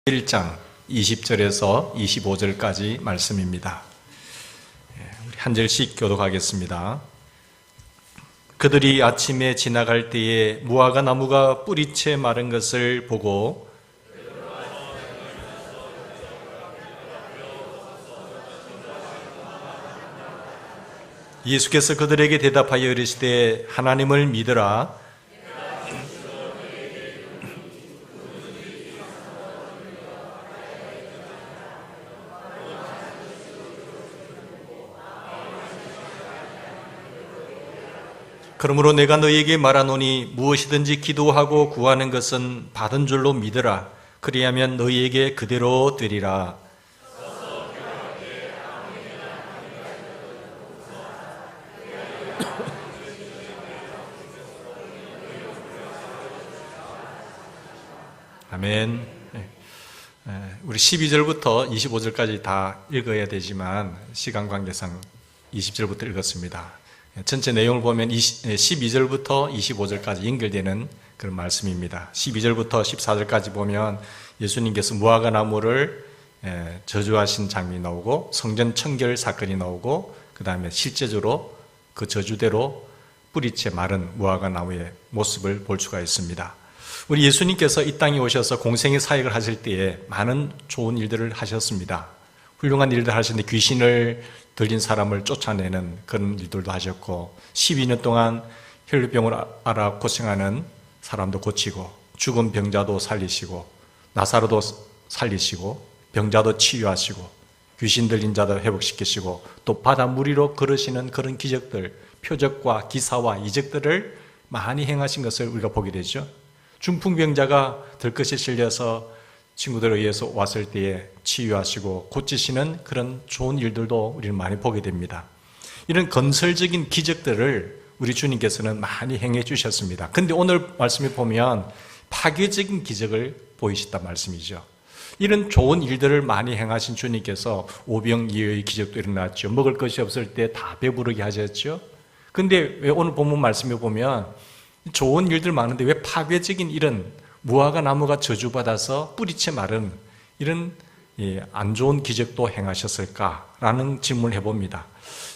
1장 20절에서 25절까지 말씀입니다. 우리 한 절씩 교독하겠습니다. 그들이 아침에 지나갈 때에 무화과 나무가 뿌리채 마른 것을 보고 예수께서 그들에게 대답하여 이르시되 하나님을 믿으라. 그러므로 내가 너희에게 말하노니 무엇이든지 기도하고 구하는 것은 받은 줄로 믿으라. 그리하면 너희에게 그대로 되리라. 아멘. 우리 12절부터 25절까지 다 읽어야 되지만 시간 관계상 20절부터 읽었습니다. 전체 내용을 보면 12절부터 25절까지 연결되는 그런 말씀입니다. 12절부터 14절까지 보면 예수님께서 무화과 나무를 저주하신 장면이 나오고 성전 청결 사건이 나오고 그 다음에 실제적으로 그 저주대로 뿌리채 마른 무화과 나무의 모습을 볼 수가 있습니다. 우리 예수님께서 이 땅에 오셔서 공생의 사역을 하실 때에 많은 좋은 일들을 하셨습니다. 훌륭한 일들 하셨는데 귀신을 들린 사람을 쫓아내는 그런 일들도 하셨고 12년 동안 혈류병을 앓아 고생하는 사람도 고치고 죽은 병자도 살리시고 나사로도 살리시고 병자도 치유하시고 귀신 들린 자도 회복시키시고 또 바닷물 위로 걸으시는 그런 기적들, 표적과 기사와 이적들을 많이 행하신 것을 우리가 보게 되죠. 중풍병자가 들것에 실려서 친구들에 의해서 왔을 때에 치유하시고 고치시는 그런 좋은 일들도 우리는 많이 보게 됩니다. 이런 건설적인 기적들을 우리 주님께서는 많이 행해 주셨습니다. 그런데 오늘 말씀에 보면 파괴적인 기적을 보이셨단 말씀이죠. 이런 좋은 일들을 많이 행하신 주님께서 오병이어의 기적도 일어났죠. 먹을 것이 없을 때 다 배부르게 하셨죠. 그런데 왜 오늘 본문 말씀에 보면 좋은 일들 많은데 왜 파괴적인 이런 무화과 나무가 저주받아서 뿌리채 마른 이런 안 좋은 기적도 행하셨을까라는 질문을 해봅니다.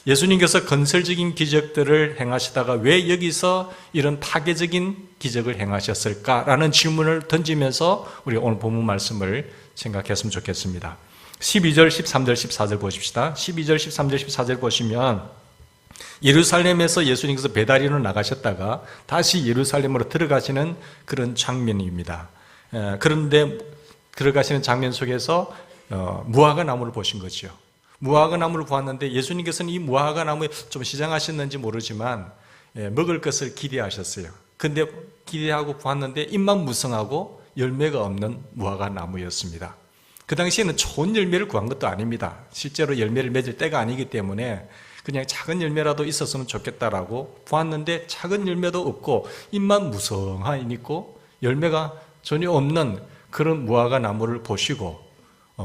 예수님께서 건설적인 기적들을 행하시다가 왜 여기서 이런 파괴적인 기적을 행하셨을까라는 질문을 던지면서 우리 오늘 본문 말씀을 생각했으면 좋겠습니다. 12절, 13절, 14절 보십시다. 12절, 13절, 14절 보시면 예루살렘에서 예수님께서 배달이로 나가셨다가 다시 예루살렘으로 들어가시는 그런 장면입니다. 그런데 들어가시는 장면 속에서 무화과 나무를 보신 거죠. 무화과 나무를 보았는데 예수님께서는 이 무화과 나무에 좀 시장하셨는지 모르지만 먹을 것을 기대하셨어요. 근데 기대하고 보았는데 잎만 무성하고 열매가 없는 무화과 나무였습니다. 그 당시에는 좋은 열매를 구한 것도 아닙니다. 실제로 열매를 맺을 때가 아니기 때문에 그냥 작은 열매라도 있었으면 좋겠다라고 보았는데 작은 열매도 없고 잎만 무성하니 있고 열매가 전혀 없는 그런 무화과 나무를 보시고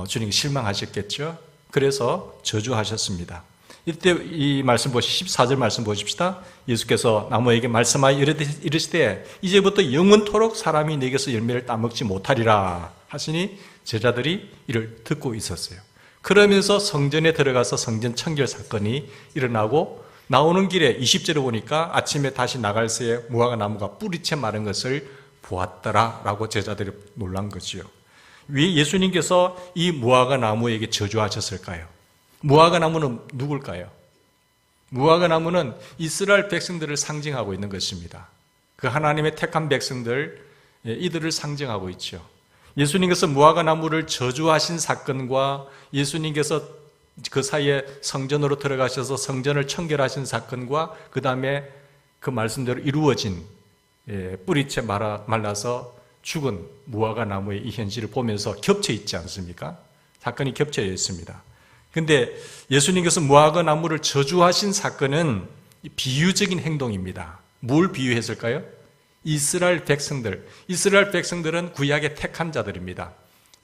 주님이 실망하셨겠죠. 그래서 저주하셨습니다. 이때 이 말씀 14절 말씀 보십시다. 예수께서 나무에게 말씀하여 이르시되 이제부터 영원토록 사람이 내게서 열매를 따먹지 못하리라 하시니 제자들이 이를 듣고 있었어요. 그러면서 성전에 들어가서 성전 청결 사건이 일어나고 나오는 길에 20절에 보니까 아침에 다시 나갈 새에 무화과 나무가 뿌리채 마른 것을 보았더라라고 제자들이 놀란 거지요. 왜 예수님께서 이 무화과 나무에게 저주하셨을까요? 무화과 나무는 누굴까요? 무화과 나무는 이스라엘 백성들을 상징하고 있는 것입니다. 그 하나님의 택한 백성들, 이들을 상징하고 있죠. 예수님께서 무화과 나무를 저주하신 사건과 예수님께서 그 사이에 성전으로 들어가셔서 성전을 청결하신 사건과 그 다음에 그 말씀대로 이루어진 뿌리채 말라서 죽은 무화과 나무의 이 현실을 보면서 겹쳐 있지 않습니까? 사건이 겹쳐 있습니다. 그런데 예수님께서 무화과 나무를 저주하신 사건은 비유적인 행동입니다. 뭘 비유했을까요? 이스라엘 백성들은 구약의 택한 자들입니다.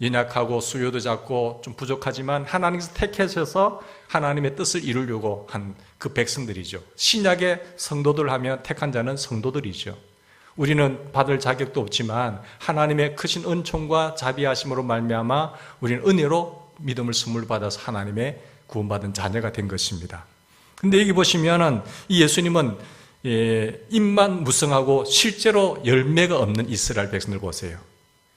연약하고 수요도 작고 좀 부족하지만 하나님께서 택하셔서 하나님의 뜻을 이루려고 한 그 백성들이죠. 신약의 성도들 하면 택한 자는 성도들이죠. 우리는 받을 자격도 없지만 하나님의 크신 은총과 자비하심으로 말미암아 우리는 은혜로 믿음을 선물 받아서 하나님의 구원받은 자녀가 된 것입니다. 근데 여기 보시면은 이 예수님은 입만 무성하고 실제로 열매가 없는 이스라엘 백성들 보세요.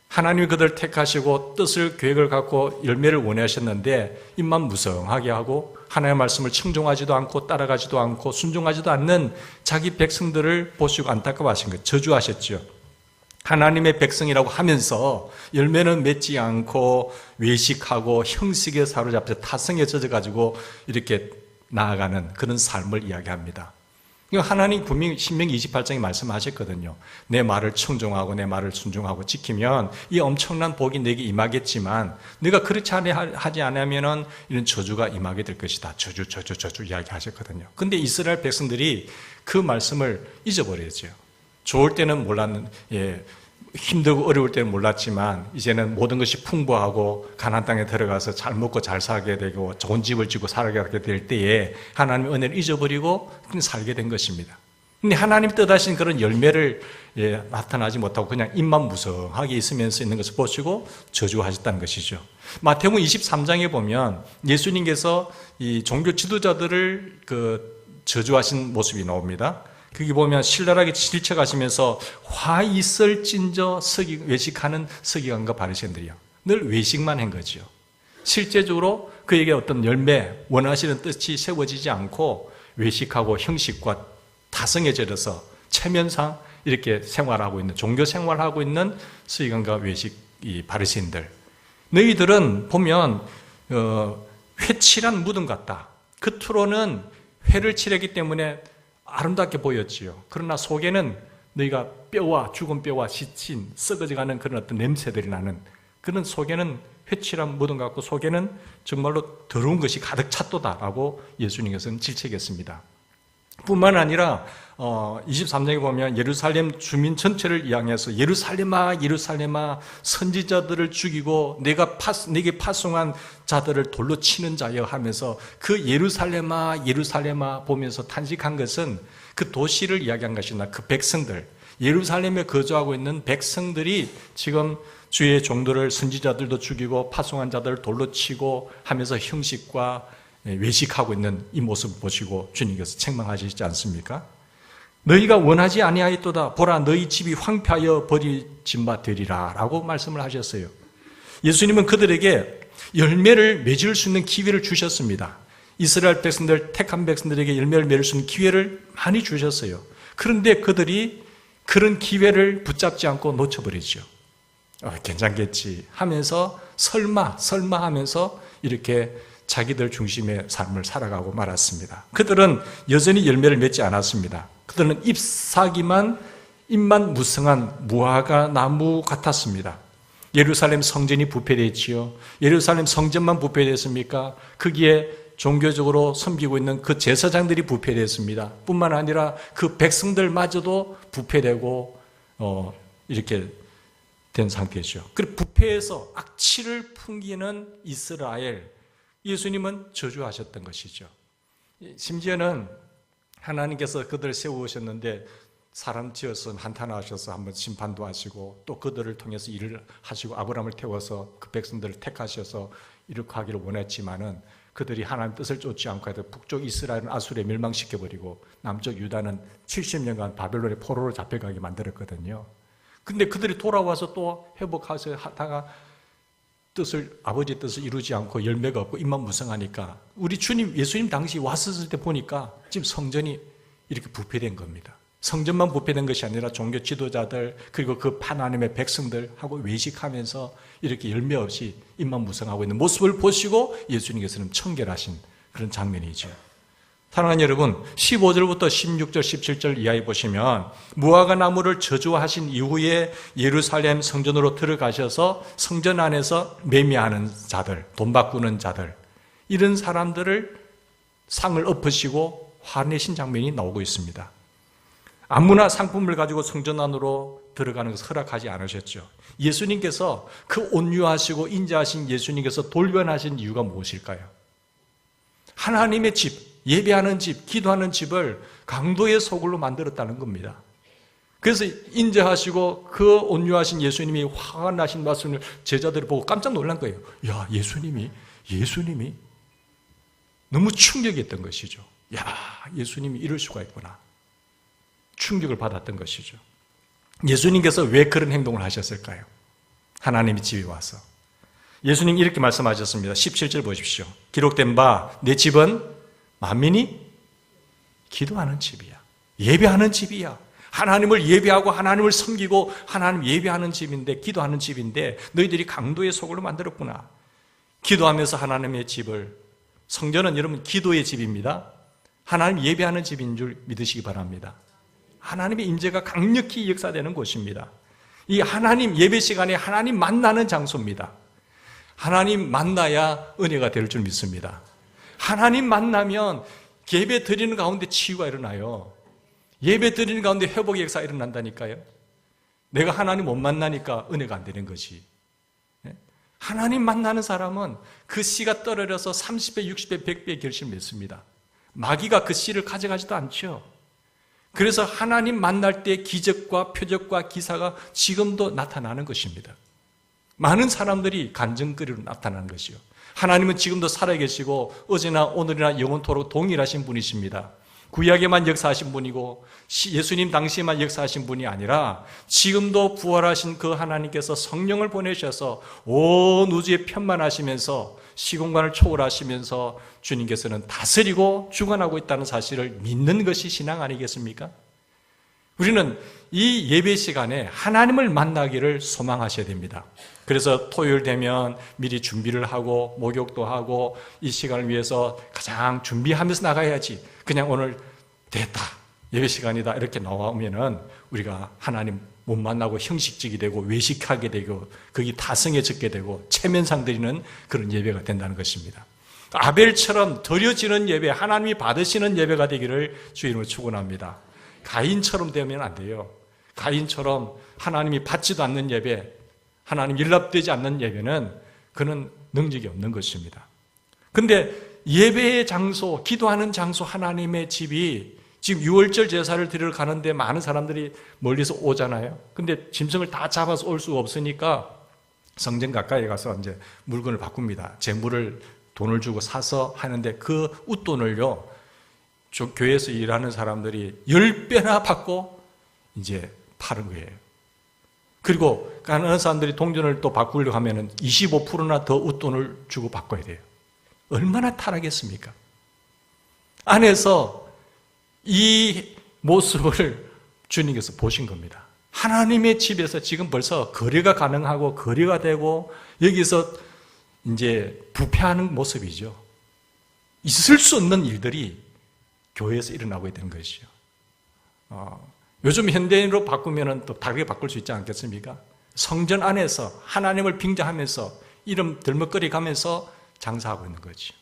하나님이 그들을 택하시고 뜻을 계획을 갖고 열매를 원하셨는데 입만 무성하게 하고 하나님의 말씀을 청종하지도 않고 따라가지도 않고 순종하지도 않는 자기 백성들을 보시고 안타까워하신 거예요. 저주하셨죠. 하나님의 백성이라고 하면서 열매는 맺지 않고 외식하고 형식에 사로잡혀 타성에 젖어가지고 이렇게 나아가는 그런 삶을 이야기합니다. 하나님 분명히 신명기 28장에 말씀하셨거든요. 내 말을 청종하고 내 말을 순종하고 지키면 이 엄청난 복이 내게 임하겠지만 네가 그렇지 하지 않으면 이런 저주가 임하게 될 것이다. 저주 이야기하셨거든요. 근데 이스라엘 백성들이 그 말씀을 잊어버렸죠. 좋을 때는 몰랐는, 힘들고 어려울 때는 몰랐지만 이제는 모든 것이 풍부하고 가나안 땅에 들어가서 잘 먹고 잘 살게 되고 좋은 집을 지고 살게 될 때에 하나님의 은혜를 잊어버리고 살게 된 것입니다. 근데 하나님 뜻하신 그런 열매를 나타나지 못하고 그냥 입만 무성하게 있으면서 있는 것을 보시고 저주하셨다는 것이죠. 마태복음 23장에 보면 예수님께서 이 종교 지도자들을 저주하신 모습이 나옵니다. 거기 보면 신랄하게 질책하시면서 화 있을진저 외식하는 서기관과 바리새인들이요. 늘 외식만 한 거죠. 실제적으로 그에게 어떤 열매, 원하시는 뜻이 세워지지 않고 외식하고 형식과 타성에 젖어서 체면상 이렇게 생활하고 있는, 종교 생활하고 있는 서기관과 이 바리새인들. 너희들은 보면 회칠한 무덤 같다. 겉으로는 회를 칠했기 때문에 아름답게 보였지요. 그러나 속에는 너희가 죽은 뼈와 지친 썩어져가는 그런 어떤 냄새들이 나는 그런 속에는 회칠한 무덤 같고 속에는 정말로 더러운 것이 가득 찼도다라고 예수님께서는 질책했습니다. 뿐만 아니라 23장에 보면 예루살렘 주민 전체를 향해서 예루살렘아 예루살렘아 선지자들을 죽이고 내게 파송한 자들을 돌로 치는 자여 하면서 그 예루살렘아 예루살렘아 보면서 탄식한 것은 그 도시를 이야기한 것이나 그 백성들, 예루살렘에 거주하고 있는 백성들이 지금 주의 종들을 선지자들도 죽이고 파송한 자들을 돌로 치고 하면서 형식과 외식하고 있는 이 모습을 보시고 주님께서 책망하시지 않습니까? 너희가 원하지 아니하였도다. 보라 너희 집이 황폐하여 버리진 바 되리라 라고 말씀을 하셨어요. 예수님은 그들에게 열매를 맺을 수 있는 기회를 주셨습니다. 이스라엘 백성들, 택한 백성들에게 열매를 맺을 수 있는 기회를 많이 주셨어요. 그런데 그들이 그런 기회를 붙잡지 않고 놓쳐버리죠. 괜찮겠지 하면서 설마 하면서 이렇게 자기들 중심의 삶을 살아가고 말았습니다. 그들은 여전히 열매를 맺지 않았습니다. 그들은 입만 무성한 무화과 나무 같았습니다. 예루살렘 성전이 부패됐지요. 예루살렘 성전만 부패됐습니까? 거기에 종교적으로 섬기고 있는 그 제사장들이 부패됐습니다. 뿐만 아니라 그 백성들마저도 부패되고 이렇게 된 상태죠. 그 부패에서 악취를 풍기는 이스라엘, 예수님은 저주하셨던 것이죠. 심지어는 하나님께서 그들을 세우셨는데 사람 지어서 한탄하셔서 한번 심판도 하시고 또 그들을 통해서 일을 하시고 아브라함을 태워서 그 백성들을 택하셔서 이렇게 하기를 원했지만은 그들이 하나님 뜻을 쫓지 않고 해도 북쪽 이스라엘은 아수르에 멸망시켜버리고 남쪽 유다는 70년간 바벨론의 포로로 잡혀가게 만들었거든요. 근데 그들이 돌아와서 또 회복해서 하다가 아버지의 뜻을 이루지 않고 열매가 없고 입만 무성하니까 우리 예수님 당시 왔을 때 보니까 지금 성전이 이렇게 부패된 겁니다. 성전만 부패된 것이 아니라 종교 지도자들 그리고 그 하나님의 백성들하고 외식하면서 이렇게 열매 없이 입만 무성하고 있는 모습을 보시고 예수님께서는 청결하신 그런 장면이죠. 사랑하는 여러분, 15절부터 16절, 17절 이하에 보시면 무화과 나무를 저주하신 이후에 예루살렘 성전으로 들어가셔서 성전 안에서 매매하는 자들, 돈 바꾸는 자들, 이런 사람들을 상을 엎으시고 화내신 장면이 나오고 있습니다. 아무나 상품을 가지고 성전 안으로 들어가는 것을 허락하지 않으셨죠. 예수님께서 그 온유하시고 인자하신 예수님께서 돌변하신 이유가 무엇일까요? 하나님의 집, 예배하는 집, 기도하는 집을 강도의 소굴로 만들었다는 겁니다. 그래서 인정하시고 그 온유하신 예수님이 화가 나신 말씀을 제자들이 보고 깜짝 놀란 거예요. 야, 예수님이 너무 충격이었던 것이죠. 야, 예수님이 이럴 수가 있구나. 충격을 받았던 것이죠. 예수님께서 왜 그런 행동을 하셨을까요? 하나님의 집에 와서. 예수님 이렇게 말씀하셨습니다. 17절 보십시오. 기록된 바 내 집은 만민이 기도하는 집이야. 예배하는 집이야. 하나님을 예배하고 하나님을 섬기고 하나님 예배하는 집인데, 기도하는 집인데 너희들이 강도의 소굴로 만들었구나. 기도하면서 하나님의 집을, 성전은 여러분 기도의 집입니다. 하나님 예배하는 집인 줄 믿으시기 바랍니다. 하나님의 임재가 강력히 역사되는 곳입니다. 이 하나님 예배 시간에 하나님 만나는 장소입니다. 하나님 만나야 은혜가 될 줄 믿습니다. 하나님 만나면 예배 드리는 가운데 치유가 일어나요. 예배 드리는 가운데 회복의 역사가 일어난다니까요. 내가 하나님 못 만나니까 은혜가 안 되는 것이. 하나님 만나는 사람은 그 씨가 떨어져서 30배, 60배, 100배의 결실을 맺습니다. 마귀가 그 씨를 가져가지도 않죠. 그래서 하나님 만날 때 기적과 표적과 기사가 지금도 나타나는 것입니다. 많은 사람들이 간증거리로 나타나는 것이요. 하나님은 지금도 살아계시고 어제나 오늘이나 영원토록 동일하신 분이십니다. 구약에만 역사하신 분이고 예수님 당시에만 역사하신 분이 아니라 지금도 부활하신 그 하나님께서 성령을 보내셔서 온 우주에 편만하시면서 시공간을 초월하시면서 주님께서는 다스리고 주관하고 있다는 사실을 믿는 것이 신앙 아니겠습니까? 우리는 이 예배 시간에 하나님을 만나기를 소망하셔야 됩니다. 그래서 토요일 되면 미리 준비를 하고 목욕도 하고 이 시간을 위해서 가장 준비하면서 나가야지, 그냥 오늘 됐다, 예배 시간이다 이렇게 나오면은 우리가 하나님 못 만나고 형식적이 되고 외식하게 되고 거기 다성해졌게 되고 체면상 드리는 그런 예배가 된다는 것입니다. 아벨처럼 드려지는 예배, 하나님이 받으시는 예배가 되기를 주 이름으로 축원합니다. 가인처럼 되면 안 돼요. 가인처럼 하나님이 받지도 않는 예배, 하나님 연락되지 않는 예배는 그는 능력이 없는 것입니다. 그런데 예배의 장소, 기도하는 장소 하나님의 집이 지금 6월절 제사를 드리러 가는데 많은 사람들이 멀리서 오잖아요. 근데 짐승을 다 잡아서 올 수가 없으니까 성전 가까이 가서 이제 물건을 바꿉니다. 재물을 돈을 주고 사서 하는데 그 웃돈을요, 교회에서 일하는 사람들이 10배나 받고 이제 파는 거예요. 그리고 가난한 사람들이 동전을 또 바꾸려고 하면은 25%나 더 웃돈을 주고 바꿔야 돼요. 얼마나 타락했습니까? 안에서 이 모습을 주님께서 보신 겁니다. 하나님의 집에서 지금 벌써 거래가 가능하고 거래가 되고 여기서 이제 부패하는 모습이죠. 있을 수 없는 일들이 교회에서 일어나고 있는 것이죠. 요즘 현대인으로 바꾸면 또 다르게 바꿀 수 있지 않겠습니까? 성전 안에서 하나님을 빙자하면서 이름 들먹거리 가면서 장사하고 있는 거죠.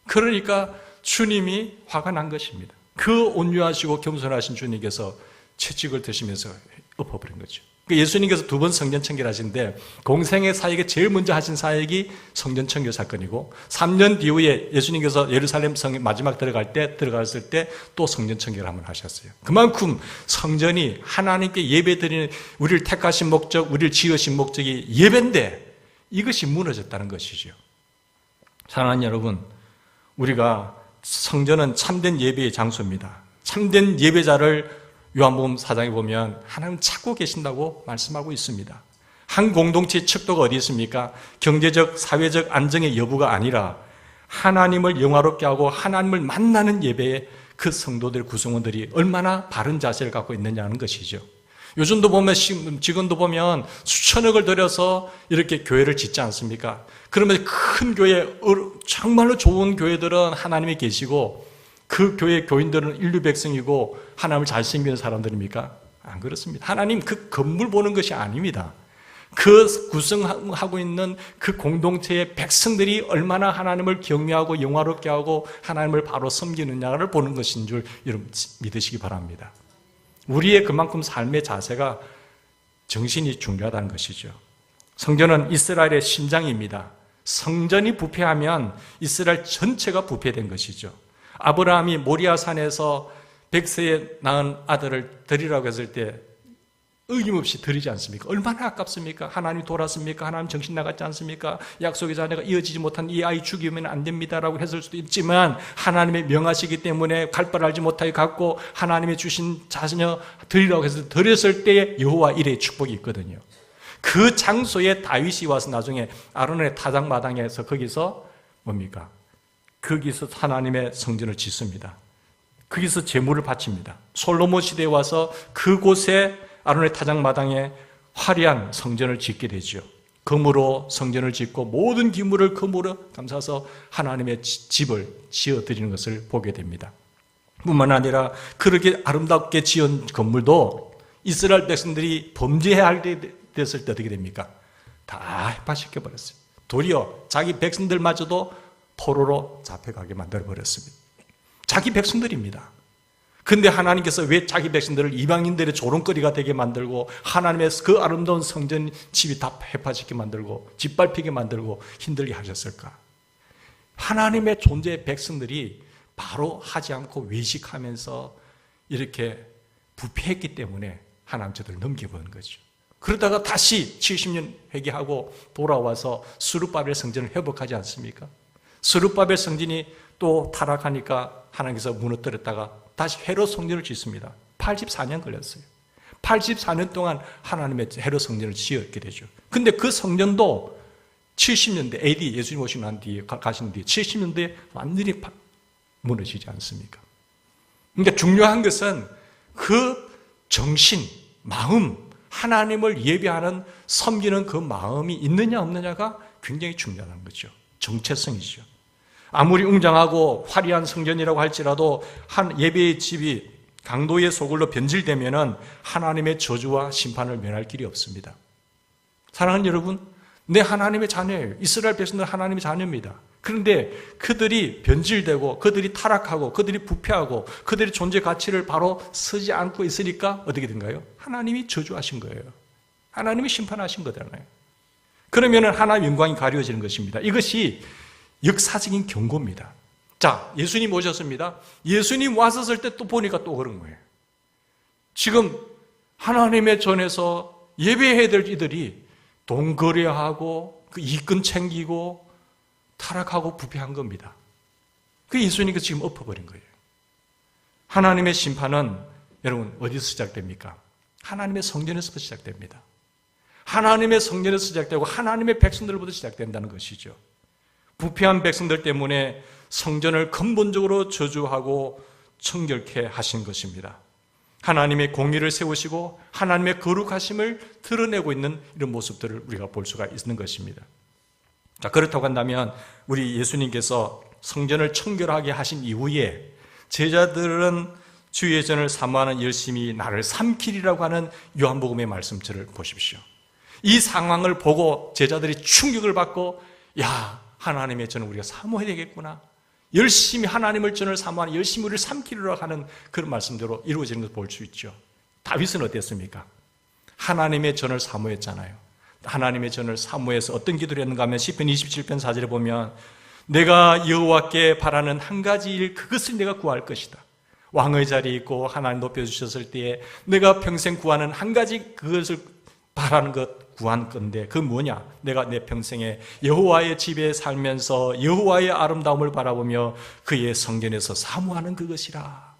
그러니까 주님이 화가 난 것입니다. 그 온유하시고 겸손하신 주님께서 채찍을 드시면서 엎어버린 거죠. 예수님께서 두 번 성전 청결하신데 공생의 사역에 제일 먼저 하신 사역이 성전 청결 사건이고 3년 뒤에 예수님께서 예루살렘 성 마지막 들어갔을 때 또 성전 청결 한번 하셨어요. 그만큼 성전이 하나님께 예배드리는, 우리를 택하신 목적, 우리를 지으신 목적이 예배인데 이것이 무너졌다는 것이죠. 사랑하는 여러분, 우리가 성전은 참된 예배의 장소입니다. 참된 예배자를 요한복음 4장에 보면 하나님 찾고 계신다고 말씀하고 있습니다. 한 공동체의 척도가 어디 있습니까? 경제적, 사회적 안정의 여부가 아니라 하나님을 영화롭게 하고 하나님을 만나는 예배에 그 성도들, 구성원들이 얼마나 바른 자세를 갖고 있느냐는 것이죠. 요즘도 보면, 지금도 보면 수천억을 들여서 이렇게 교회를 짓지 않습니까? 그러면 큰 교회, 정말로 좋은 교회들은 하나님이 계시고 그 교회 교인들은 인류 백성이고 하나님을 잘 섬기는 사람들입니까? 안 그렇습니다. 하나님 그 건물 보는 것이 아닙니다. 그 구성하고 있는 그 공동체의 백성들이 얼마나 하나님을 경외하고 영화롭게 하고 하나님을 바로 섬기느냐를 보는 것인 줄 여러분 믿으시기 바랍니다. 우리의 그만큼 삶의 자세가 정신이 중요하다는 것이죠. 성전은 이스라엘의 심장입니다. 성전이 부패하면 이스라엘 전체가 부패된 것이죠. 아브라함이 모리아산에서 100세에 낳은 아들을 드리라고 했을 때 어김없이 드리지 않습니까? 얼마나 아깝습니까? 하나님 돌았습니까? 하나님 정신 나갔지 않습니까? 약속의 자녀가 이어지지 못한 이 아이 죽이면 안 됩니다라고 했을 수도 있지만 하나님의 명하시기 때문에 갈 바를 알지 못하여 갖고 하나님의 주신 자녀 드리라고 해서 드렸을 때에 여호와 이레의 축복이 있거든요. 그 장소에 다윗이 와서 나중에 아론의 타작마당에서 거기서 뭡니까? 거기서 하나님의 성전을 짓습니다. 거기서 제물을 바칩니다. 솔로몬 시대에 와서 그곳에 아론의 타작마당에 화려한 성전을 짓게 되죠. 금으로 성전을 짓고 모든 기물을 금으로 감싸서 하나님의 집을 지어드리는 것을 보게 됩니다. 뿐만 아니라 그렇게 아름답게 지은 건물도 이스라엘 백성들이 범죄할 때 됐을 때 어떻게 됩니까? 다 해파시켜버렸어요. 도리어 자기 백성들마저도 포로로 잡혀가게 만들어버렸습니다. 자기 백성들입니다. 근데 하나님께서 왜 자기 백성들을 이방인들의 조롱거리가 되게 만들고 하나님의 그 아름다운 성전 집이 다 해파시게 만들고 짓밟히게 만들고 힘들게 하셨을까? 하나님의 존재의 백성들이 바로 하지 않고 외식하면서 이렇게 부패했기 때문에 하나님 저들을 넘겨버린 거죠. 그러다가 다시 70년 회개하고 돌아와서 스룹바벨 성전을 회복하지 않습니까? 스룹바벨 성전이 또 타락하니까 하나님께서 무너뜨렸다가 다시 헤롯 성전을 짓습니다. 84년 걸렸어요. 84년 동안 하나님의 헤롯 성전을 지었게 되죠. 근데 그 성전도 70년대 AD 예수님 오시고 난 뒤에 가신 뒤에 70년대에 완전히 무너지지 않습니까? 그러니까 중요한 것은 그 정신, 마음, 하나님을 예배하는 섬기는 그 마음이 있느냐 없느냐가 굉장히 중요한 거죠. 정체성이죠. 아무리 웅장하고 화려한 성전이라고 할지라도 한 예배의 집이 강도의 소굴로 변질되면은 하나님의 저주와 심판을 면할 길이 없습니다. 사랑하는 여러분, 내 하나님의 자녀예요. 이스라엘 백성들 하나님의 자녀입니다. 그런데 그들이 변질되고 그들이 타락하고 그들이 부패하고 그들의 존재 가치를 바로 서지 않고 있으니까 어떻게 된가요? 하나님이 저주하신 거예요. 하나님이 심판하신 거잖아요. 그러면은 하나님의 영광이 가려지는 것입니다. 이것이 역사적인 경고입니다. 자, 예수님 오셨습니다. 예수님 왔었을 때 또 보니까 또 그런 거예요. 지금 하나님의 전에서 예배해야 될 이들이 돈 거래하고 그 이권 챙기고 타락하고 부패한 겁니다. 그 예수님께서 지금 엎어버린 거예요. 하나님의 심판은 여러분 어디서 시작됩니까? 하나님의 성전에서부터 시작됩니다. 하나님의 성전에서 시작되고 하나님의 백성들로부터 시작된다는 것이죠. 부패한 백성들 때문에 성전을 근본적으로 저주하고 청결케 하신 것입니다. 하나님의 공의를 세우시고 하나님의 거룩하심을 드러내고 있는 이런 모습들을 우리가 볼 수가 있는 것입니다. 자, 그렇다고 한다면 우리 예수님께서 성전을 청결하게 하신 이후에 제자들은 주의 전을 사모하는 열심히 나를 삼키리라고 하는 요한복음의 말씀처를 보십시오. 이 상황을 보고 제자들이 충격을 받고 야, 하나님의 전을 우리가 사모해야 되겠구나. 열심히 하나님을 전을 사모하는 열심히 우리를 삼키리라 하는 그런 말씀대로 이루어지는 것을 볼 수 있죠. 다윗은 어땠습니까? 하나님의 전을 사모했잖아요. 하나님의 전을 사모해서 어떤 기도를 했는가 하면 시편 27편 4절에 보면 내가 여호와께 바라는 한 가지 일 그것을 내가 구할 것이다. 왕의 자리에 있고 하나님 높여주셨을 때에 내가 평생 구하는 한 가지 그것을 바라는 것 구한 건데 그 뭐냐? 내가 내 평생에 여호와의 집에 살면서 여호와의 아름다움을 바라보며 그의 성전에서 사모하는 그것이라.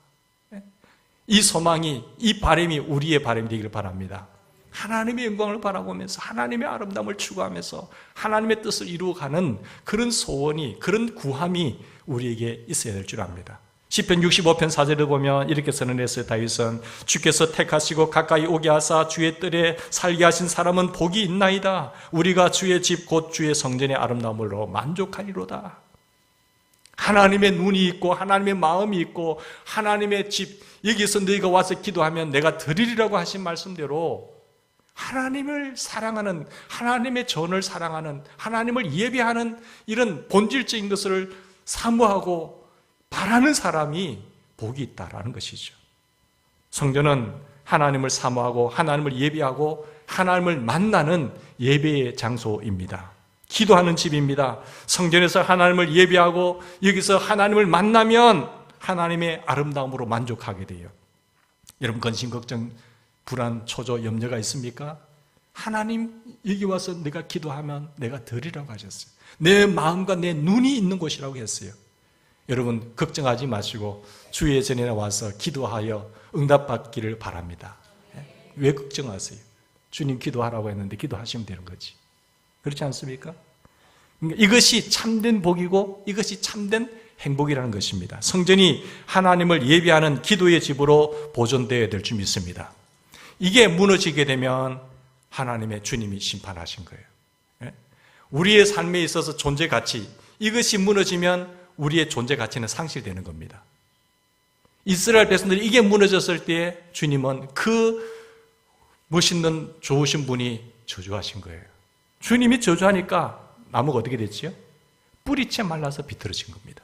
이 소망이 이 바람이 우리의 바람이 되기를 바랍니다. 하나님의 영광을 바라보면서 하나님의 아름다움을 추구하면서 하나님의 뜻을 이루어가는 그런 소원이 그런 구함이 우리에게 있어야 될 줄 압니다. 시편 65편 4절을 보면 이렇게 선언했어요. 다윗은 주께서 택하시고 가까이 오게 하사 주의 뜰에 살게 하신 사람은 복이 있나이다. 우리가 주의 집 곧 주의 성전의 아름다움으로 만족하리로다. 하나님의 눈이 있고 하나님의 마음이 있고 하나님의 집 여기서 너희가 와서 기도하면 내가 드리리라고 하신 말씀대로 하나님을 사랑하는 하나님의 전을 사랑하는 하나님을 예배하는 이런 본질적인 것을 사모하고 바라는 사람이 복이 있다라는 것이죠. 성전은 하나님을 사모하고 하나님을 예배하고 하나님을 만나는 예배의 장소입니다. 기도하는 집입니다. 성전에서 하나님을 예배하고 여기서 하나님을 만나면 하나님의 아름다움으로 만족하게 돼요. 여러분 근심 걱정 불안, 초조, 염려가 있습니까? 하나님 여기 와서 내가 기도하면 내가 들으라고 하셨어요. 내 마음과 내 눈이 있는 곳이라고 했어요. 여러분 걱정하지 마시고 주의 전에 와서 기도하여 응답받기를 바랍니다. 왜 걱정하세요? 주님 기도하라고 했는데 기도하시면 되는 거지. 그렇지 않습니까? 그러니까 이것이 참된 복이고 이것이 참된 행복이라는 것입니다. 성전이 하나님을 예배하는 기도의 집으로 보존되어야 될 줄 믿습니다. 이게 무너지게 되면 하나님의 주님이 심판하신 거예요. 우리의 삶에 있어서 존재 가치, 이것이 무너지면 우리의 존재 가치는 상실되는 겁니다. 이스라엘 백성들이 이게 무너졌을 때 주님은 그 멋있는 좋으신 분이 저주하신 거예요. 주님이 저주하니까 나무가 어떻게 됐지요? 뿌리채 말라서 비틀어진 겁니다.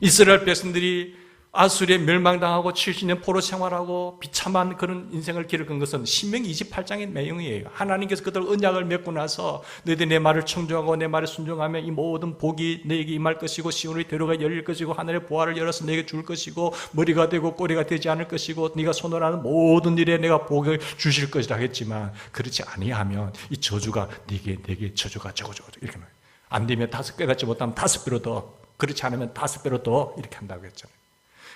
이스라엘 백성들이 아수리에 멸망당하고 70년 포로 생활하고 비참한 그런 인생을 기록한 것은 신명기 28장의 내용이에요. 하나님께서 그들 언약을 맺고 나서 너희들이 내 말을 청종하고 내 말에 순종하면 이 모든 복이 너에게 임할 것이고 시온의 대로가 열릴 것이고 하늘의 보화를 열어서 너에게 줄 것이고 머리가 되고 꼬리가 되지 않을 것이고 네가 손으로 하는 모든 일에 내가 복을 주실 것이라 했지만 그렇지 아니하면 이 저주가 네게 저주가 저거 이렇게 말해요. 안 되면 5배 갖지 못하면 5배로 더, 그렇지 않으면 5배로 더 이렇게 한다고 했잖아요.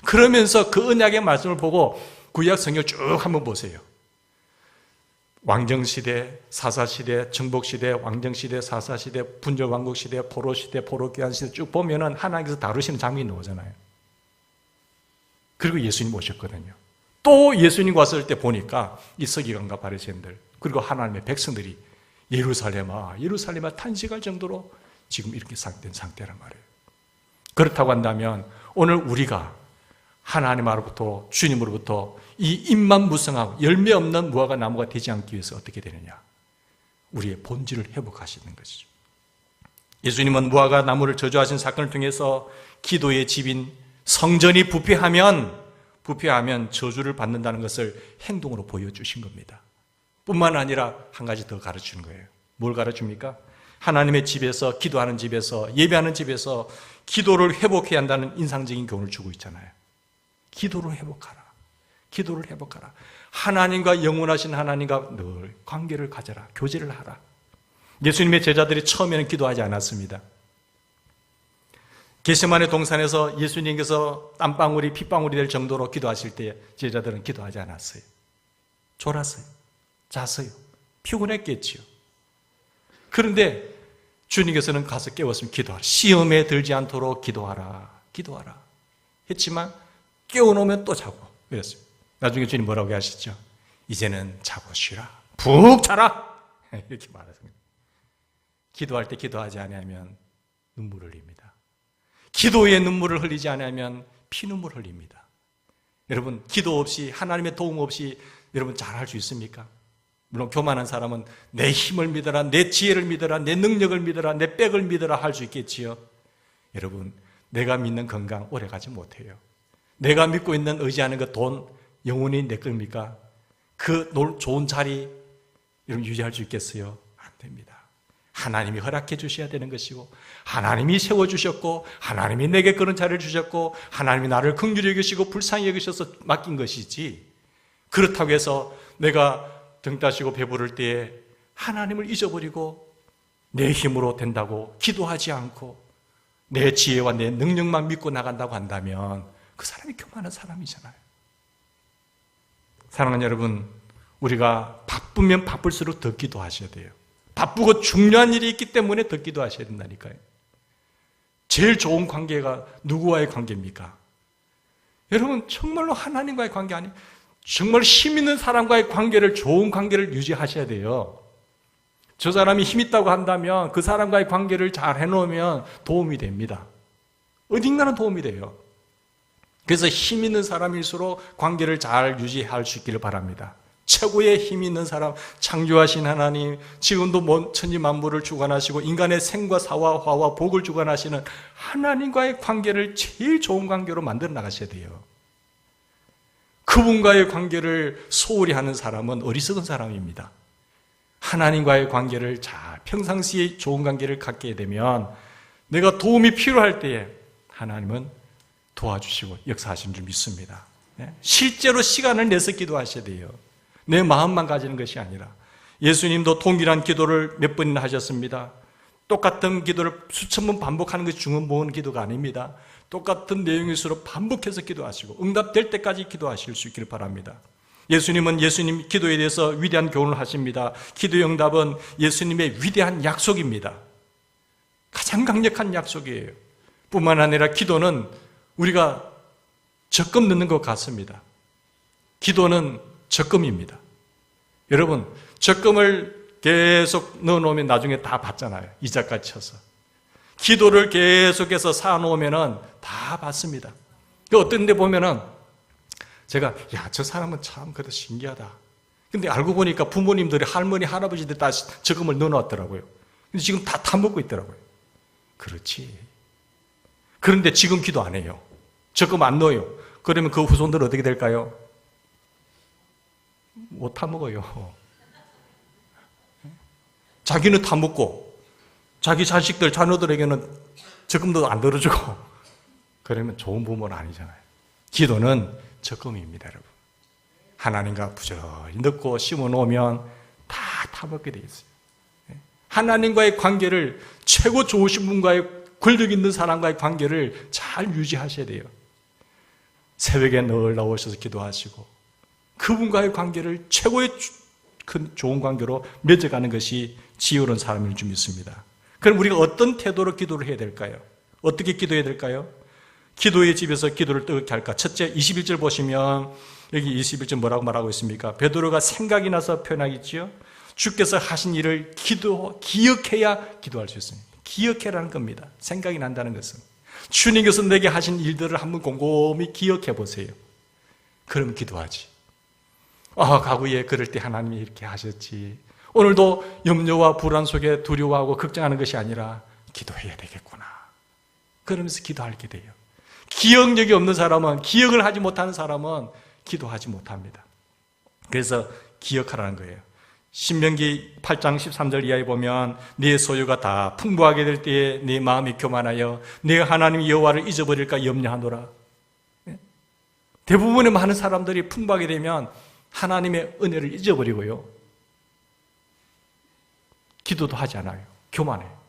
그러면서 그 언약의 말씀을 보고 구약 성경을 쭉 한번 보세요. 왕정시대, 사사시대, 정복시대, 왕정시대, 사사시대, 분절왕국시대, 포로시대, 포로귀환시대 쭉 보면은 하나님께서 다루시는 장면이 나오잖아요. 그리고 예수님 오셨거든요. 또 예수님 왔을 때 보니까 이 서기관과 바리새인들 그리고 하나님의 백성들이 예루살렘아 탄식할 정도로 지금 이렇게 된 상태란 말이에요. 그렇다고 한다면 오늘 우리가 하나님으로부터 주님으로부터 이 잎만 무성하고 열매 없는 무화과 나무가 되지 않기 위해서 어떻게 되느냐? 우리의 본질을 회복하시는 것이죠. 예수님은 무화과 나무를 저주하신 사건을 통해서 기도의 집인 성전이 부패하면 저주를 받는다는 것을 행동으로 보여주신 겁니다. 뿐만 아니라 한 가지 더 가르치는 거예요. 뭘 가르칩니까? 하나님의 집에서, 기도하는 집에서, 예배하는 집에서 기도를 회복해야 한다는 인상적인 교훈을 주고 있잖아요. 기도를 회복하라. 기도를 회복하라. 하나님과 영원하신 하나님과 늘 관계를 가져라. 교제를 하라. 예수님의 제자들이 처음에는 기도하지 않았습니다. 겟세마네 동산에서 예수님께서 땀방울이 핏방울이 될 정도로 기도하실 때 제자들은 기도하지 않았어요. 졸았어요. 잤어요. 피곤했겠지요. 그런데 주님께서는 가서 깨웠으면 기도하라. 시험에 들지 않도록 기도하라. 기도하라. 했지만 깨워놓으면 또 자고 그랬어요. 나중에 주님 뭐라고 하시죠? 이제는 자고 쉬라. 푹 자라. 이렇게 말하습니다. 기도할 때 기도하지 않으면 눈물을 흘립니다. 기도에 눈물을 흘리지 않으면 피눈물 흘립니다. 여러분 기도 없이 하나님의 도움 없이 여러분 잘할 수 있습니까? 물론 교만한 사람은 내 힘을 믿어라, 내 지혜를 믿어라, 내 능력을 믿어라, 내 백을 믿어라 할 수 있겠지요. 여러분 내가 믿는 건강 오래 가지 못해요. 내가 믿고 있는 의지하는 그 돈 영원히 내 겁니까? 그 좋은 자리 여러분 유지할 수 있겠어요? 안 됩니다. 하나님이 허락해 주셔야 되는 것이고 하나님이 세워주셨고 하나님이 내게 그런 자리를 주셨고 하나님이 나를 긍휼히 여기시고 불쌍히 여기셔서 맡긴 것이지 그렇다고 해서 내가 등 따시고 배부를 때에 하나님을 잊어버리고 내 힘으로 된다고 기도하지 않고 내 지혜와 내 능력만 믿고 나간다고 한다면 그 사람이 교만한 사람이잖아요. 사랑하는 여러분, 우리가 바쁘면 바쁠수록 더 기도하셔야 돼요. 바쁘고 중요한 일이 있기 때문에 더 기도하셔야 된다니까요. 제일 좋은 관계가 누구와의 관계입니까? 여러분 정말로 하나님과의 관계 아니에요. 정말 힘 있는 사람과의 관계를 좋은 관계를 유지하셔야 돼요. 저 사람이 힘 있다고 한다면 그 사람과의 관계를 잘 해놓으면 도움이 됩니다. 어딘가는 도움이 돼요. 그래서 힘 있는 사람일수록 관계를 잘 유지할 수 있기를 바랍니다. 최고의 힘 있는 사람, 창조하신 하나님, 지금도 천지 만물을 주관하시고 인간의 생과 사와 화와 복을 주관하시는 하나님과의 관계를 제일 좋은 관계로 만들어 나가셔야 돼요. 그분과의 관계를 소홀히 하는 사람은 어리석은 사람입니다. 하나님과의 관계를 잘 평상시에 좋은 관계를 갖게 되면 내가 도움이 필요할 때에 하나님은 도와주시고 역사하시는 줄 믿습니다. 실제로 시간을 내서 기도하셔야 돼요. 내 마음만 가지는 것이 아니라 예수님도 동일한 기도를 몇 번이나 하셨습니다. 똑같은 기도를 수천 번 반복하는 것이 중요한 모은 기도가 아닙니다. 똑같은 내용일수록 반복해서 기도하시고 응답될 때까지 기도하실 수 있기를 바랍니다. 예수님은 예수님 기도에 대해서 위대한 교훈을 하십니다. 기도의 응답은 예수님의 위대한 약속입니다. 가장 강력한 약속이에요. 뿐만 아니라 기도는 우리가 적금 넣는 것 같습니다. 기도는 적금입니다. 여러분, 적금을 계속 넣어놓으면 나중에 다 받잖아요. 이자까지 쳐서. 기도를 계속해서 쌓아놓으면 다 받습니다. 어떤 데 보면은 제가 저 사람은 참 그래도 신기하다. 근데 알고 보니까 부모님들이 할머니, 할아버지들 다 적금을 넣어놨더라고요. 근데 지금 다 타먹고 있더라고요. 그렇지. 그런데 지금 기도 안 해요. 적금 안 넣어요. 그러면 그 후손들 어떻게 될까요? 못 타먹어요. 자기는 타먹고 자기 자식들, 자녀들에게는 적금도 안 들어주고 그러면 좋은 부모는 아니잖아요. 기도는 적금입니다, 여러분. 하나님과 부지런히 넣고 심어놓으면 다 타먹게 되어 있어요. 하나님과의 관계를 최고 좋으신 분과의 권력 있는 사람과의 관계를 잘 유지하셔야 돼요. 새벽에 늘 나오셔서 기도하시고 그분과의 관계를 최고의 큰 좋은 관계로 맺어가는 것이 지혜로운 사람일 줄 믿습니다. 그럼 우리가 어떤 태도로 기도를 해야 될까요? 어떻게 기도해야 될까요? 기도의 집에서 기도를 어떻게 할까? 첫째, 21절 보시면 여기 21절 뭐라고 말하고 있습니까? 베드로가 생각이 나서 표현하겠지요. 주께서 하신 일을 기억해야 기도할 수 있습니다. 기억해라는 겁니다. 생각이 난다는 것은. 주님께서 내게 하신 일들을 한번 곰곰이 기억해 보세요. 그러면 기도하지. 과거에 그럴 때 하나님이 이렇게 하셨지. 오늘도 염려와 불안 속에 두려워하고 걱정하는 것이 아니라 기도해야 되겠구나. 그러면서 기도하게 돼요. 기억력이 없는 사람은, 기억을 하지 못하는 사람은 기도하지 못합니다. 그래서 기억하라는 거예요. 신명기 8장 13절 이하에 보면 네 소유가 다 풍부하게 될 때에 네 마음이 교만하여 네 하나님 여호와를 잊어버릴까 염려하노라. 대부분의 많은 사람들이 풍부하게 되면 하나님의 은혜를 잊어버리고요. 기도도 하지 않아요. 교만해요.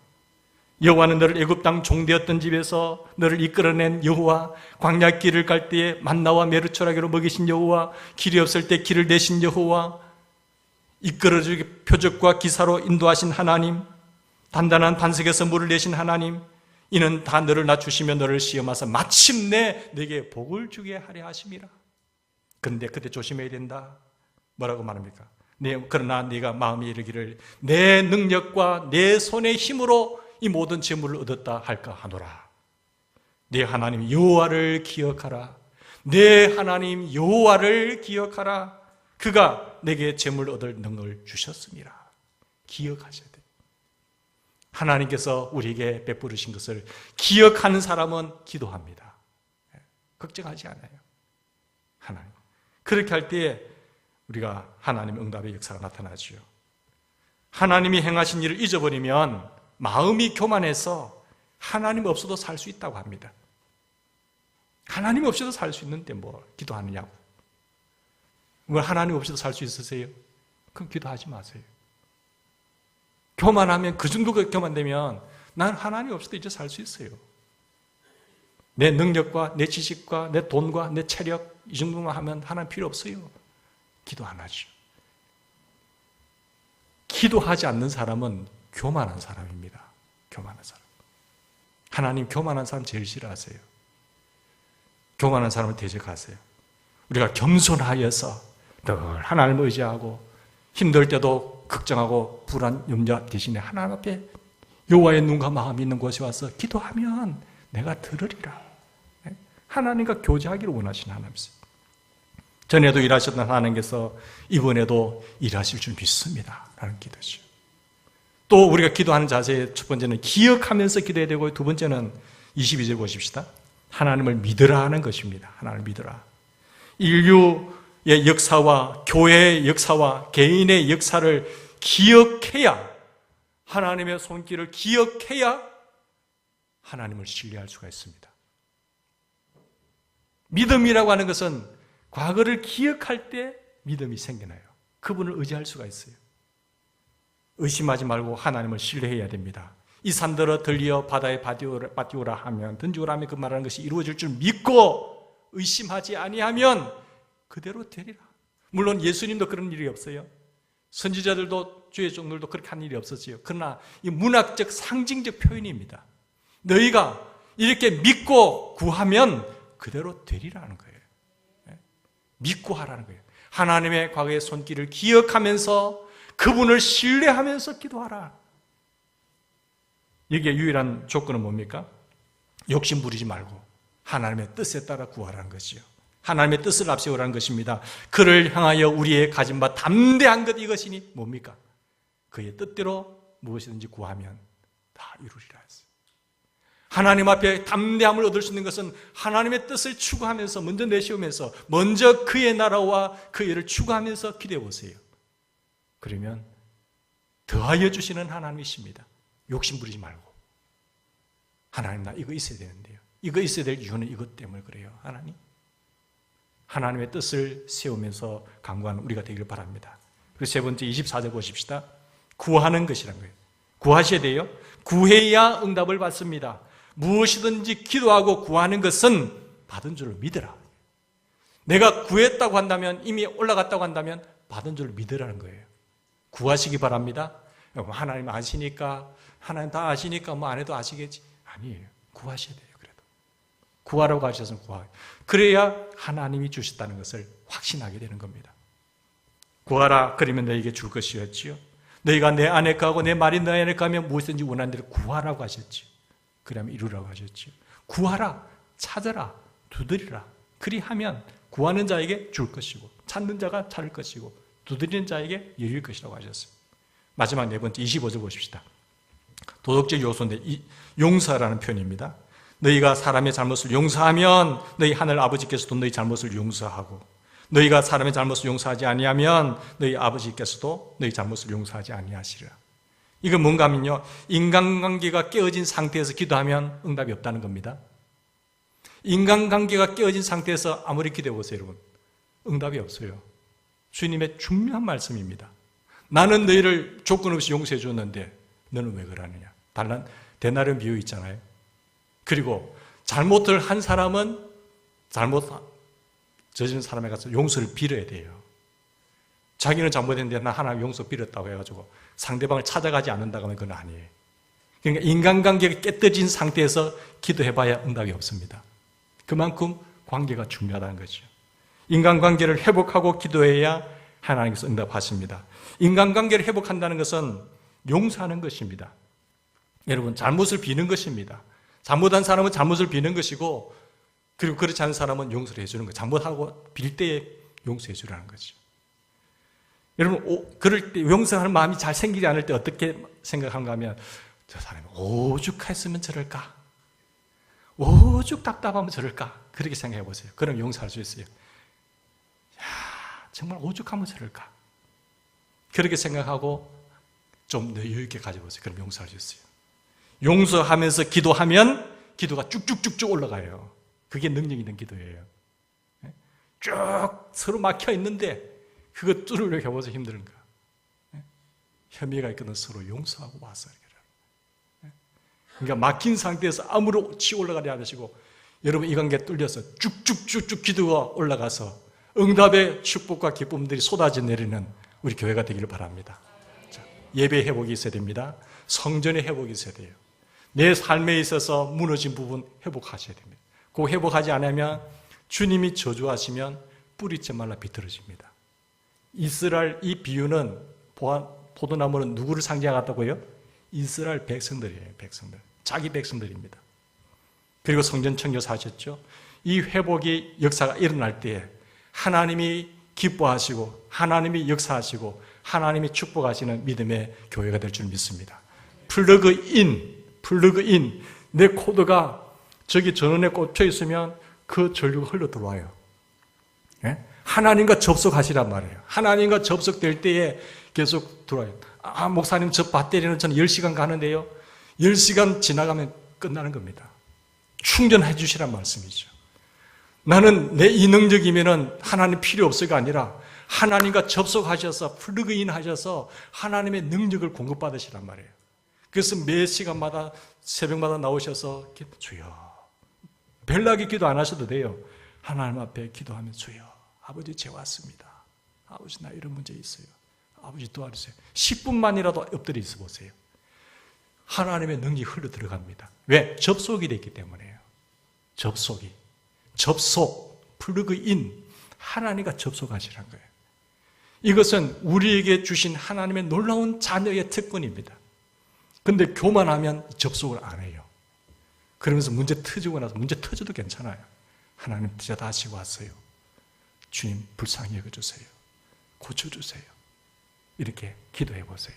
여호와는 너를 애굽 땅 종되었던 집에서 너를 이끌어낸 여호와, 광야 길을 갈 때에 만나와 메르초라기로 먹이신 여호와, 길이 없을 때 길을 내신 여호와, 이끌어주기 표적과 기사로 인도하신 하나님, 단단한 반석에서 물을 내신 하나님, 이는 다 너를 낮추시며 너를 시험하사 마침내 내게 복을 주게 하려 하심이라. 그런데 그때 조심해야 된다. 뭐라고 말합니까? 그러나 네가 마음에 이르기를 내 능력과 내 손의 힘으로 이 모든 재물을 얻었다 할까 하노라. 네 하나님 여호와를 기억하라. 네 하나님 여호와를 기억하라. 그가 내게 재물을 얻을 능력을 주셨습니다. 기억하셔야 돼요. 하나님께서 우리에게 베푸르신 것을 기억하는 사람은 기도합니다. 걱정하지 않아요. 하나님. 그렇게 할 때에 우리가 하나님의 응답의 역사가 나타나죠. 하나님이 행하신 일을 잊어버리면 마음이 교만해서 하나님 없어도 살 수 있다고 합니다. 하나님 없이도 살 수 있는데 뭐 기도하느냐고. 하나님 없이도 살 수 있으세요? 그럼 기도하지 마세요. 교만하면 그 정도가 교만되면 난 하나님 없이도 이제 살 수 있어요. 내 능력과 내 지식과 내 돈과 내 체력 이 정도만 하면 하나님 필요 없어요. 기도 안 하죠. 기도하지 않는 사람은 교만한 사람입니다. 교만한 사람. 하나님 교만한 사람 제일 싫어하세요. 교만한 사람을 대적하세요. 우리가 겸손하여서 늘 하나님을 의지하고 힘들 때도 걱정하고 불안, 염려 대신에 하나님 앞에 여호와의 눈과 마음이 있는 곳에 와서 기도하면 내가 들으리라. 하나님과 교제하기를 원하시는 하나님이세요. 전에도 일하셨던 하나님께서 이번에도 일하실 줄 믿습니다. 라는 기도죠. 또 우리가 기도하는 자세의 첫 번째는 기억하면서 기도해야 되고 두 번째는 22절 보십시다. 하나님을 믿으라 하는 것입니다. 하나님을 믿으라. 인류의 역사와 교회의 역사와 개인의 역사를 기억해야 하나님의 손길을 기억해야 하나님을 신뢰할 수가 있습니다. 믿음이라고 하는 것은 과거를 기억할 때 믿음이 생겨나요. 그분을 의지할 수가 있어요. 의심하지 말고 하나님을 신뢰해야 됩니다. 이 산들어 들리어 바다에 빠띄우라 하면, 던지오라 하면 그 말하는 것이 이루어질 줄 믿고 의심하지 아니하면 그대로 되리라. 물론 예수님도 그런 일이 없어요. 선지자들도 주의 종들도 그렇게 한 일이 없었지요. 그러나 이 문학적 상징적 표현입니다. 너희가 이렇게 믿고 구하면 그대로 되리라는 거예요. 믿고 하라는 거예요. 하나님의 과거의 손길을 기억하면서 그분을 신뢰하면서 기도하라. 여기에 유일한 조건은 뭡니까? 욕심 부리지 말고 하나님의 뜻에 따라 구하라는 것이요. 하나님의 뜻을 앞세우라는 것입니다. 그를 향하여 우리의 가진 바 담대한 것 이것이니 뭡니까? 그의 뜻대로 무엇이든지 구하면 다 이루리라 했어요. 하나님 앞에 담대함을 얻을 수 있는 것은 하나님의 뜻을 추구하면서 먼저 내세우면서 먼저 그의 나라와 그 일을 추구하면서 기도해 보세요. 그러면 더하여 주시는 하나님이십니다. 욕심 부리지 말고 하나님 나 이거 있어야 되는데요. 이거 있어야 될 이유는 이것 때문에 그래요. 하나님의 뜻을 세우면서 강구하는 우리가 되기를 바랍니다. 그리고 세 번째 24절 보십시다. 구하는 것이란 거예요. 구하셔야 돼요. 구해야 응답을 받습니다. 무엇이든지 기도하고 구하는 것은 받은 줄을 믿으라. 내가 구했다고 한다면, 이미 올라갔다고 한다면 받은 줄을 믿으라는 거예요. 구하시기 바랍니다. 하나님 아시니까, 하나님 다 아시니까 뭐 안 해도 아시겠지. 아니에요. 구하셔야 돼요. 그래도 구하라고 하셔서 구하. 그래야 하나님이 주셨다는 것을 확신하게 되는 겁니다. 구하라 그러면 너에게 줄 것이었지요. 너희가 내 안에 거하고 내 말이 너희 안에 거하면 무엇이든지 원하는 대로 구하라고 하셨지요. 그러면 이루라고 하셨지요. 구하라, 찾아라, 두드리라. 그리하면 구하는 자에게 줄 것이고 찾는 자가 찾을 것이고 두드리는 자에게 열릴 것이라고 하셨습니다. 마지막 네 번째 25절 보십시다. 도덕적 요소인데 용서라는 표현입니다. 너희가 사람의 잘못을 용서하면 너희 하늘 아버지께서도 너희 잘못을 용서하고 너희가 사람의 잘못을 용서하지 아니하면 너희 아버지께서도 너희 잘못을 용서하지 아니하시리라. 이건 뭔가 하면요, 인간관계가 깨어진 상태에서 기도하면 응답이 없다는 겁니다. 인간관계가 깨어진 상태에서 아무리 기도해 보세요, 여러분. 응답이 없어요. 주님의 중요한 말씀입니다. 나는 너희를 조건 없이 용서해 줬는데 너는 왜 그러느냐. 대나리 비유 있잖아요. 그리고 잘못을 한 사람은 잘못 저지른 사람에 가서 용서를 빌어야 돼요. 자기는 잘못했는데 나 하나님 용서 빌었다고 해가지고 상대방을 찾아가지 않는다고 하면 그건 아니에요. 그러니까 인간관계가 깨뜨린 상태에서 기도해봐야 응답이 없습니다. 그만큼 관계가 중요하다는 거죠. 인간관계를 회복하고 기도해야 하나님께서 응답하십니다. 인간관계를 회복한다는 것은 용서하는 것입니다. 여러분, 잘못을 비는 것입니다. 잘못한 사람은 잘못을 비는 것이고, 그리고 그렇지 않은 사람은 용서를 해주는 거예요. 잘못하고 빌 때에 용서해 주라는 거죠. 여러분, 그럴 때 용서하는 마음이 잘 생기지 않을 때 어떻게 생각하는가 하면, 저 사람이 오죽했으면 저럴까? 오죽 답답하면 저럴까? 그렇게 생각해 보세요. 그럼 용서할 수 있어요. 야, 정말 오죽하면 저럴까? 그렇게 생각하고 좀 여유 있게 가져보세요. 그럼 용서할 수 있어요. 용서하면서 기도하면 기도가 쭉쭉쭉쭉 올라가요. 그게 능력 있는 기도예요. 쭉 서로 막혀 있는데 그거 뚫으려고 해보세요. 힘든가? 혐의가 있거든 서로 용서하고 와서 이렇게. 그러니까 막힌 상태에서 아무렇지 올라가지 않으시고 여러분 이 관계 뚫려서 쭉쭉쭉쭉 기도가 올라가서 응답의 축복과 기쁨들이 쏟아져 내리는 우리 교회가 되기를 바랍니다. 자, 예배 회복이 있어야 됩니다. 성전의 회복이 있어야 돼요. 내 삶에 있어서 무너진 부분 회복하셔야 됩니다. 그 회복하지 않으면 주님이 저주하시면 뿌리째 말라 비틀어집니다. 이스라엘 이 비유는 포도나무는 누구를 상징하다고요? 이스라엘 백성들이에요. 백성들. 자기 백성들입니다. 그리고 성전 청교사 하셨죠. 이 회복의 역사가 일어날 때에 하나님이 기뻐하시고 하나님이 역사하시고 하나님이 축복하시는 믿음의 교회가 될 줄 믿습니다. 플러그인 내 코드가 저기 전원에 꽂혀 있으면 그 전류가 흘러 들어와요. 하나님과 접속하시란 말이에요. 하나님과 접속될 때에 계속 들어와요. 아, 목사님 저 배터리는 저는 10시간 가는데요. 10시간 지나가면 끝나는 겁니다. 충전해 주시란 말씀이죠. 나는 내 이능적이면은 하나님 필요 없어가 아니라 하나님과 접속하셔서 플러그인 하셔서 하나님의 능력을 공급받으시란 말이에요. 그래서 매 시간마다 새벽마다 나오셔서 주여, 별나게 기도 안 하셔도 돼요. 하나님 앞에 기도하면 주여, 아버지 죄 왔습니다. 아버지 나 이런 문제 있어요. 아버지 도와주세요. 10분만이라도 엎드려 있어 보세요. 하나님의 능력이 흘러 들어갑니다. 왜? 접속이 됐기 때문에요. 접속, 플러그인, 하나님과 접속하시란 거예요. 이것은 우리에게 주신 하나님의 놀라운 자녀의 특권입니다. 근데 교만하면 접속을 안 해요. 그러면서 문제 터지고 나서 문제 터져도 괜찮아요. 하나님 제가 다시 왔어요. 주님 불쌍히 여겨주세요. 고쳐주세요. 이렇게 기도해 보세요.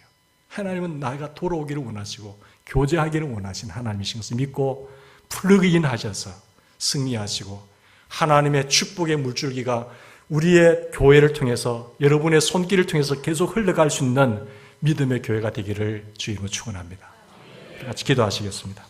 하나님은 나가 돌아오기를 원하시고 교제하기를 원하신 하나님이신 것을 믿고 플러그인 하셔서 승리하시고 하나님의 축복의 물줄기가 우리의 교회를 통해서 여러분의 손길을 통해서 계속 흘러갈 수 있는 믿음의 교회가 되기를 주님으로 축원합니다. 같이 기도하시겠습니다.